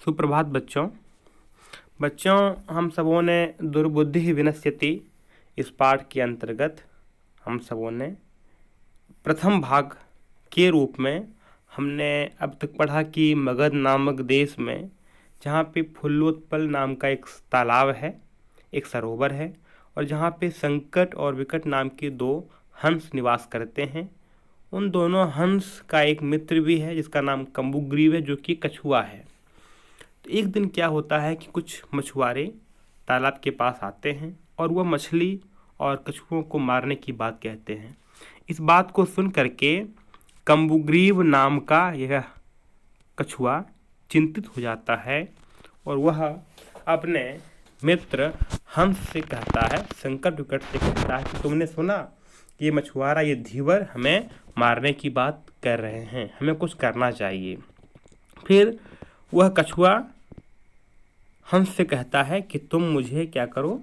सुप्रभात बच्चों। हम सबों ने दुर्बुद्धि विनश्यति इस पाठ के अंतर्गत हम सबों ने प्रथम भाग के रूप में हमने अब तक पढ़ा कि मगध नामक देश में जहाँ पे फुल्लोत्पल नाम का एक तालाब है, एक सरोवर है, और जहाँ पे संकट और विकट नाम के दो हंस निवास करते हैं। उन दोनों हंस का एक मित्र भी है जिसका नाम कम्बुग्रीव है, जो कि कछुआ है। तो एक दिन क्या होता है कि कुछ मछुआरे तालाब के पास आते हैं और वह मछली और कछुओं को मारने की बात कहते हैं। इस बात को सुन करके कम्बुग्रीव नाम का यह कछुआ चिंतित हो जाता है और वह अपने मित्र हंस से कहता है, संकट विकट से कहता है कि तुमने सुना कि ये मछुआरा, ये धीवर हमें मारने की बात कर रहे हैं, हमें कुछ करना चाहिए। फिर वह कछुआ हंस से कहता है कि तुम मुझे क्या करो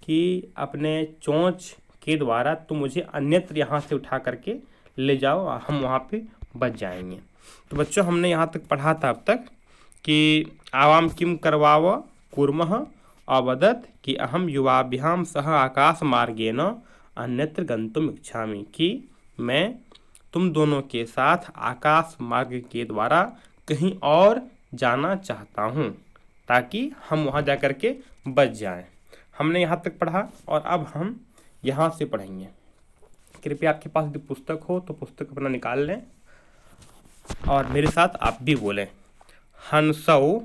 कि अपने चोंच के द्वारा तुम मुझे अन्यत्र यहाँ से उठा करके ले जाओ, हम वहाँ पे बच जाएंगे। तो बच्चों, हमने यहाँ तक पढ़ा था अब तक कि आवाम किम करवाव कुर्मः अवदत् कि अहम युवाभ्याम सह आकाश मार्गेन अन्यत्र गंतुम इच्छामि, कि मैं तुम दोनों के साथ आकाश मार्ग के द्वारा कहीं और जाना चाहता हूँ ताकि हम वहाँ जा कर के बच जाएं। हमने यहाँ तक पढ़ा और अब हम यहाँ से पढ़ेंगे। कृपया आपके पास यदि पुस्तक हो तो पुस्तक अपना निकाल लें और मेरे साथ आप भी बोलें। हंसौ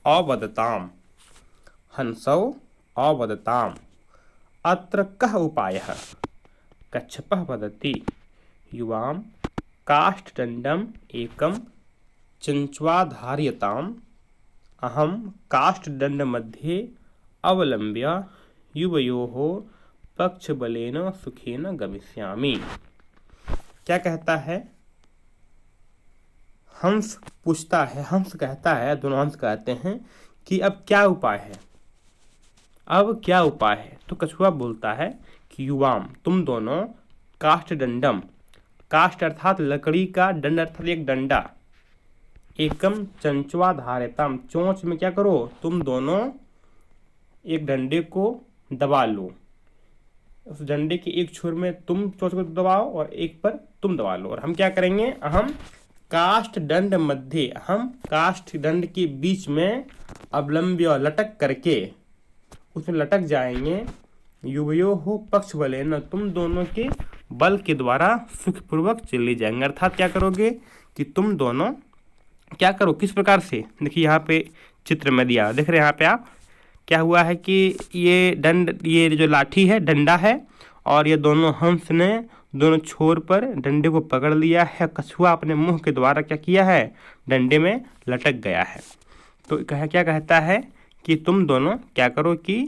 अवदताम, हंसौ अवदताम, अत्र कः उपायः, कच्छपः वदति, युवां काष्ठदण्डम् एकं चञ्च्वाधार्यताम्, अहम काष्ठदंड मध्ये अवलंब्य युवयोः पक्षबलेन सुखेन गमिष्यामि। क्या कहता है? हंस पूछता है, हंस कहता है, दोनों हंस कहते हैं कि अब क्या उपाय है, अब क्या उपाय है। तो कछुआ बोलता है कि युवाम, तुम दोनों, काष्ठदंडम, काष्ठ अर्थात लकड़ी का, दंड अर्थात एक डंडा, एकम चंचवाधार्यताम, चोंच में क्या करो, तुम दोनों एक डंडे को दबा लो। उस डंडे के एक छोर में तुम चोंच को दबाओ और एक पर तुम दबा लो। और हम क्या करेंगे, हम काष्ठ दंड मध्य, हम काष्ठ दंड के बीच में अवलंब्य, लटक करके उसमें लटक जाएंगे। युवयो हो पक्ष बले न, तुम दोनों के बल के द्वारा सुखपूर्वक चले जाएंगे। अर्थात क्या करोगे कि तुम दोनों क्या करो, किस प्रकार से, देखिए यहाँ पे चित्र में दिया, देख रहे हैं यहाँ पे आप, क्या हुआ है कि ये दंड, ये जो लाठी है, डंडा है, और ये दोनों हंस ने दोनों छोर पर डंडे को पकड़ लिया है। कछुआ अपने मुंह के द्वारा क्या किया है, डंडे में लटक गया है। तो क्या कहता है कि तुम दोनों क्या करो कि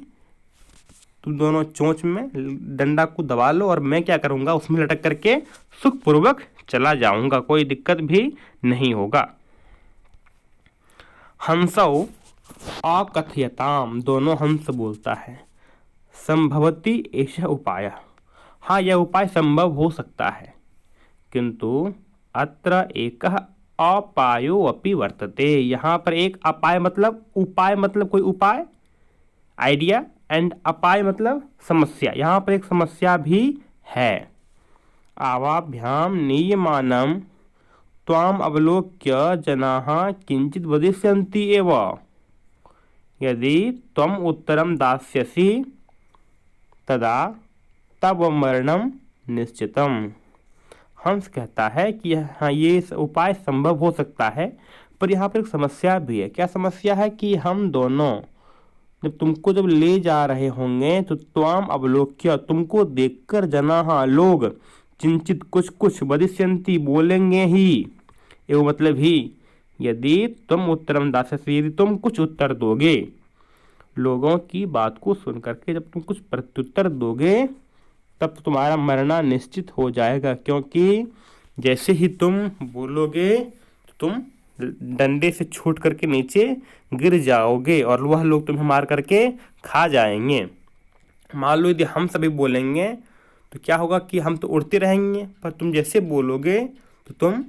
तुम दोनों चोंच में डंडा को दबा लो और मैं क्या करूँगा, उसमें लटक करके सुखपूर्वक चला जाऊँगा, कोई दिक्कत भी नहीं होगा। हंसौ अकथयताम, दोनों हंस बोलता है, संभवति एष उपाय, हाँ यह उपाय संभव हो सकता है, किंतु अत्र एकः अपायो अपि वर्तते, यहाँ पर एक अपाय मतलब उपाय, मतलब कोई उपाय, आइडिया, एंड अपाय मतलब समस्या, यहाँ पर एक समस्या भी है। आवाभ्याम नीयमानं त्वाम अवलोक्य जनाः किंचित वदिष्यन्ति एव, यदि त्वम उत्तरम दास्यसि तदा तब मरणम निश्चितम। हंस कहता है कि हाँ ये उपाय संभव हो सकता है, पर यहाँ पर एक समस्या भी है। क्या समस्या है कि हम दोनों जब ले जा रहे होंगे तो त्वाम अवलोक्य, तुमको देखकर, जनाः लोग, चिंचित कुछ कुछ, वदिष्यन्ति बोलेंगे ही, एवं मतलब ही, यदि तुम उत्तरम दास्यसि, यदि तुम कुछ उत्तर दोगे, लोगों की बात को सुन करके जब तुम कुछ प्रत्युत्तर दोगे तब तुम्हारा मरना निश्चित हो जाएगा, क्योंकि जैसे ही तुम बोलोगे तो तुम डंडे से छूट करके नीचे गिर जाओगे और वह लोग तुम्हें मार करके खा जाएंगे। मान लो यदि हम सभी बोलेंगे तो क्या होगा कि हम तो उड़ते रहेंगे, पर तुम जैसे बोलोगे तो तुम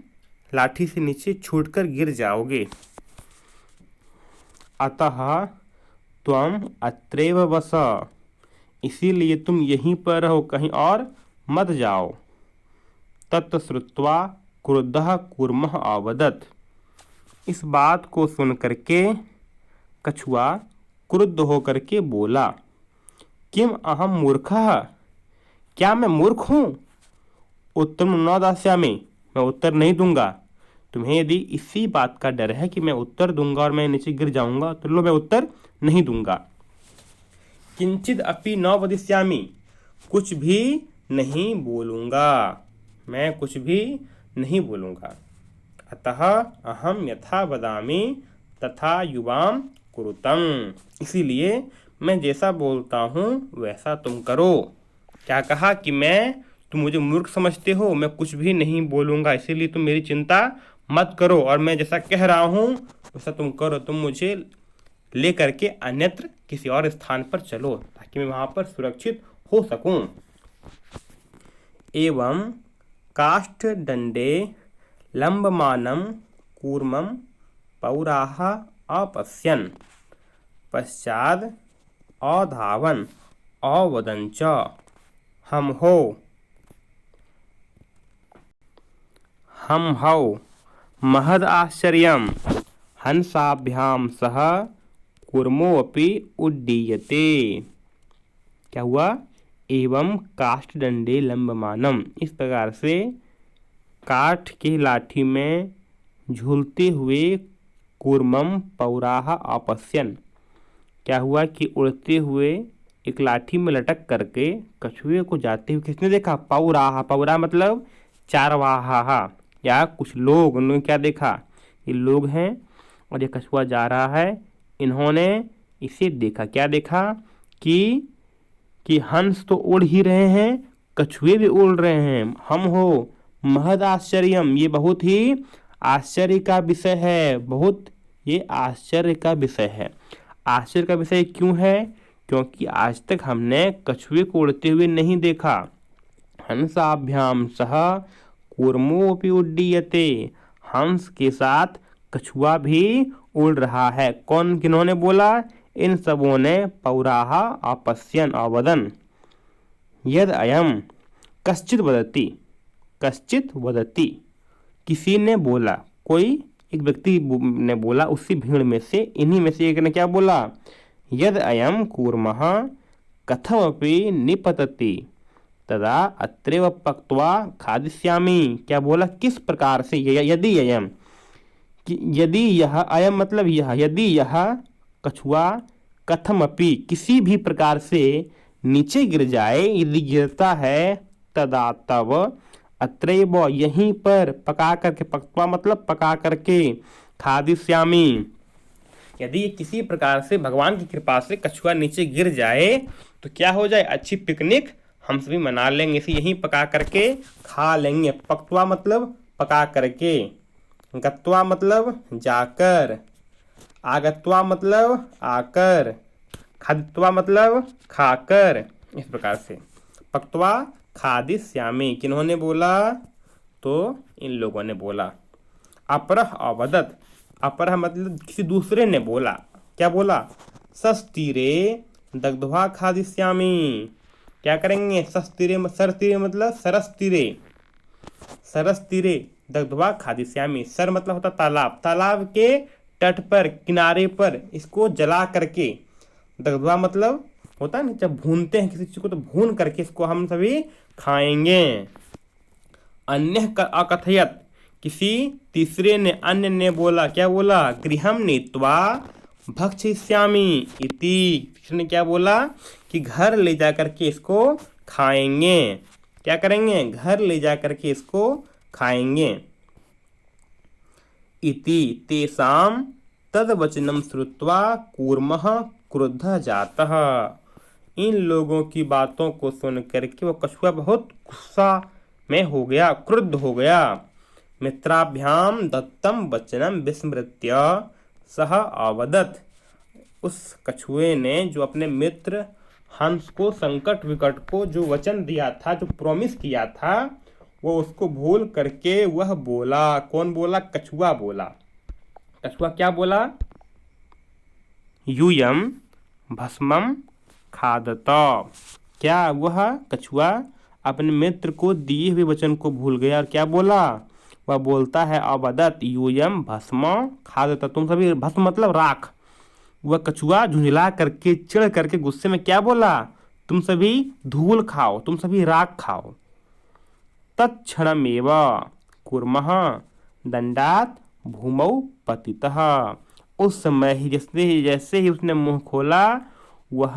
लाठी से नीचे छूटकर गिर जाओगे। अतः त्वम अत्रैव वस, इसीलिए तुम यहीं पर रहो, कहीं और मत जाओ। तत् श्रुत्वा क्रुद्धः कूर्मः अवदत्, इस बात को सुन करके कछुआ क्रुद्ध होकर के बोला, किम अहम मूर्खः, क्या मैं मूर्ख हूँ? उत्तरम न दास्यामि, मैं उत्तर नहीं दूंगा। तुम्हें यदि इसी बात का डर है कि मैं उत्तर दूंगा और मैं नीचे गिर जाऊंगा, तो लो मैं उत्तर नहीं दूंगा। किंचिद अपि न वदिष्यामि, कुछ भी नहीं बोलूंगा, मैं कुछ भी नहीं बोलूंगा। अतः अहम यथा वदामि तथा युवाम कुरुतम, इसीलिए मैं जैसा बोलता हूँ वैसा तुम करो। क्या कहा कि तुम मुझे मूर्ख समझते हो, मैं कुछ भी नहीं बोलूँगा, इसीलिए तुम मेरी चिंता मत करो, और मैं जैसा कह रहा हूँ वैसा तुम करो। तुम मुझे ले करके अन्यत्र किसी और स्थान पर चलो, ताकि मैं वहाँ पर सुरक्षित हो सकूँ। एवं काष्ठदण्डे लम्बमानं कूर्मं पौराः अपश्यन्, पश्चाद् अधावन् अवदन् च, हम हौ महद आश्चर्यं हंसाभ्याम सह कूर्मोऽपि उड्डीयते। क्या हुआ? एवं काष्ठदण्डे लम्बमानम, इस प्रकार से काठ की लाठी में झूलते हुए कूर्मम पौराह अपश्यन, क्या हुआ कि उड़ते हुए एक लाठी में लटक करके कछुए को जाते हुए किसने देखा? पौराह, पौरा मतलब चारवाहा, या कुछ लोग, उन्होंने क्या देखा? ये लोग हैं और ये कछुआ जा रहा है, इन्होंने इसे देखा। क्या देखा? कि हंस तो उड़ ही रहे हैं, कछुए भी उड़ रहे हैं। हम हो महद आश्चर्यम, ये बहुत ही आश्चर्य का विषय है, बहुत ये आश्चर्य का विषय है। आश्चर्य का विषय क्यों है? क्योंकि आज तक हमने कछुए को उड़ते हुए नहीं देखा। हंसाभ्याम सह कूर्मोऽपि उड्डीयते, हंस के साथ कछुआ भी उड़ रहा है। कौन, किन्होंने बोला? इन सबों ने पौराह अपश्यन अवदन। यद अयम कश्चित वदति, कश्चित वदति, किसी ने बोला, कोई एक व्यक्ति ने बोला उसी भीड़ में से, इन्हीं में से एक ने क्या बोला? यद अयम कूर्मः कथमपि निपतति तदा अत्रैव पक्त्वा खादिष्यामि। क्या बोला? किस प्रकार से? यदि अयम, यदि यह, अयम मतलब यह, यदि यह कछुआ कथमपि किसी भी प्रकार से नीचे गिर जाए, यदि गिरता है, तदा तब, अत्रैव यहीं पर, पका करके, पक्त्वा मतलब पका करके, खादिष्यामि, यदि किसी प्रकार से भगवान की कृपा से कछुआ नीचे गिर जाए तो क्या हो जाए? अच्छी पिकनिक हम सभी मना लेंगे, इसे यहीं पका करके खा लेंगे। पक्त्वा मतलब पका करके, गत्वा मतलब जाकर, आगत्वा मतलब आकर, खादित्वा मतलब खाकर, इस प्रकार से पक्त्वा खादिष्यामि। किन्होंने बोला? तो इन लोगों ने बोला। अपरः अवदत्, अपरः मतलब किसी दूसरे ने बोला। क्या बोला? सस्तीरे दग्ध्वा खादिष्यामि, क्या करेंगे? सस्तीरे, सरतीरे मतलब सरस तीरे, सरस तीरे दग्ध्वा खादिष्यामि। सर मतलब होता तालाब, तालाब के तट पर, किनारे पर इसको जला करके, दग्ध्वा मतलब होता है ना जब भूनते हैं किसी चीज को, तो भून करके इसको हम सभी खाएंगे। अन्य अकथयत, किसी तीसरे ने, अन्य ने बोला। क्या बोला? गृहम नीत्वा भक्षिष्यामि इति, किसने क्या बोला? कि घर ले जा करके इसको खाएंगे। क्या करेंगे? घर ले जा करके इसको खाएंगे। इति तेषां तद्वचनं श्रुत्वा कूर्मः क्रुद्धः जातः, इन लोगों की बातों को सुन करके वो कछुआ बहुत गुस्सा में हो गया, क्रुद्ध हो गया। मित्राभ्याम दत्तम वचनम विस्मृत्य सह अवदत्, उस कछुए ने जो अपने मित्र हंस को संकट विकट को जो वचन दिया था, जो प्रॉमिस किया था, वो उसको भूल करके वह बोला। कौन बोला? कछुआ बोला। कछुआ क्या बोला? यूयम भस्मम खादत। क्या वह कछुआ अपने मित्र को दिए हुए वचन को भूल गया और क्या बोला? वह बोलता है अवदत यूयम भस्म खादत, तुम सभी, भस्म मतलब राख। वह कछुआ झुंझला करके, चिढ़ करके, गुस्से में क्या बोला? तुम सभी धूल खाओ, तुम सभी राख खाओ। तत्क्षणमेव कूर्मः दंडात भूमौ पतितः। उस समय ही जैसे ही उसने मुंह खोला, वह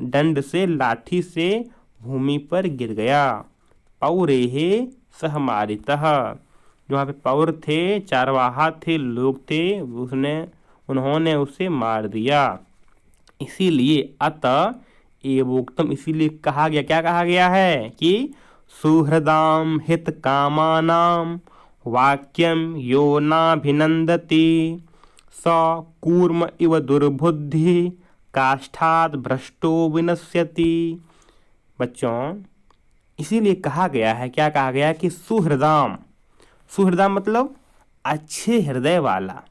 दंड से, लाठी से भूमि पर गिर गया। पौरेहे सहमारितः, जो वहाँ पे पौर थे, चारवाहा थे, लोग थे, उन्होंने उसे मार दिया। इसीलिए अतः एवोक्तम, इसीलिए कहा गया, क्या कहा गया है कि सुहृदाम हित कामानाम वाक्यम यो नाभिनंदति स कूर्म इव दुर्बुद्धि काष्ठात् भ्रष्टो विनश्यति। बच्चों, इसीलिए कहा गया है, क्या कहा गया है कि सुहृदाम, सुहृदाम मतलब अच्छे हृदय वाला।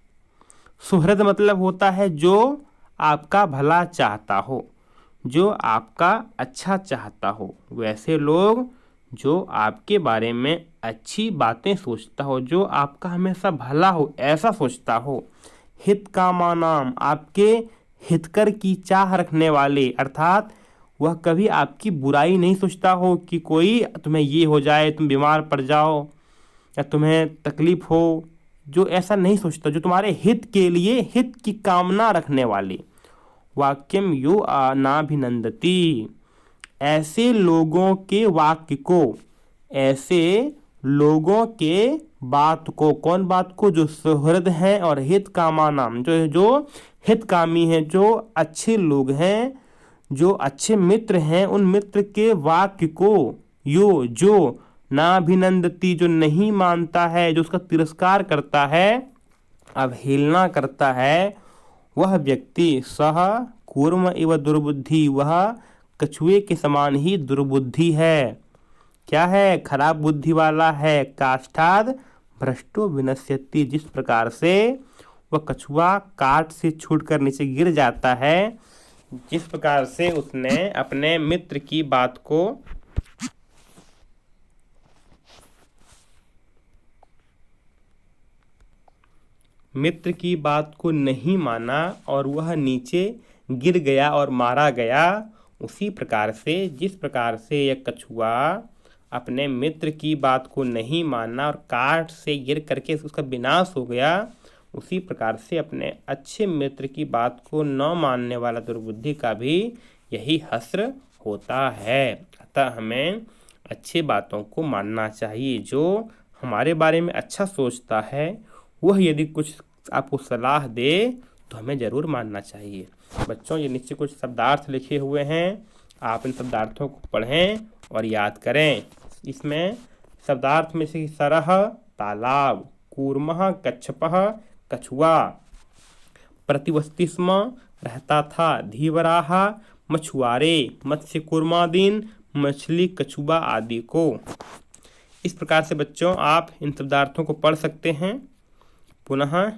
सुहृद मतलब होता है जो आपका भला चाहता हो, जो आपका अच्छा चाहता हो, वैसे लोग जो आपके बारे में अच्छी बातें सोचता हो, जो आपका हमेशा भला हो, ऐसा सोचता हो। हित कामानाम, आपके हितकर की चाह रखने वाले, अर्थात वह कभी आपकी बुराई नहीं सोचता हो कि कोई तुम्हें ये हो जाए, तुम बीमार पड़ जाओ या तुम्हें तकलीफ हो, जो ऐसा नहीं सोचता, जो तुम्हारे हित के लिए हित की कामना रखने वाले। वाक्यम यो नाभिनंदति, ऐसे लोगों के वाक्य को, ऐसे लोगों के बात को, कौन बात को? जो सुहृद हैं और हित कामानाम, जो हितकामी हैं, जो अच्छे लोग हैं, जो अच्छे मित्र हैं, उन मित्र के वाक्य को यो, जो नाभिनंदति, जो नहीं मानता है, जो उसका तिरस्कार करता है, अवहेलना करता है, वह व्यक्ति सह कूर्म एवं दुर्बुद्धि, वह कछुए के समान ही दुर्बुद्धि है। क्या है? खराब बुद्धि वाला है। काष्ठाद भ्रष्टो विनश्यति, जिस प्रकार से वह कछुआ काट से छूटकर नीचे गिर जाता है, जिस प्रकार से उसने अपने मित्र की बात को नहीं माना और वह नीचे गिर गया और मारा गया, उसी प्रकार से, जिस प्रकार से यह कछुआ अपने मित्र की बात को नहीं माना और काट से गिर करके उसका विनाश हो गया, उसी प्रकार से अपने अच्छे मित्र की बात को न मानने वाला दुर्बुद्धि का भी यही हश्र होता है। अतः हमें अच्छी बातों को मानना चाहिए। जो हमारे बारे में अच्छा सोचता है, वह यदि कुछ आपको सलाह दे तो हमें ज़रूर मानना चाहिए। बच्चों, ये नीचे कुछ शब्दार्थ लिखे हुए हैं, आप इन शब्दार्थों को पढ़ें और याद करें। इसमें शब्दार्थ में से सरह तालाब, कूर्मः कच्छपः कछुआ, प्रतिवस्तिस्म रहता था, धीवराह मछुआरे, मत्स्य कूर्मादीन मछली कछुआ आदि को। इस प्रकार से बच्चों आप इन शब्दार्थों को पढ़ सकते हैं। पुनः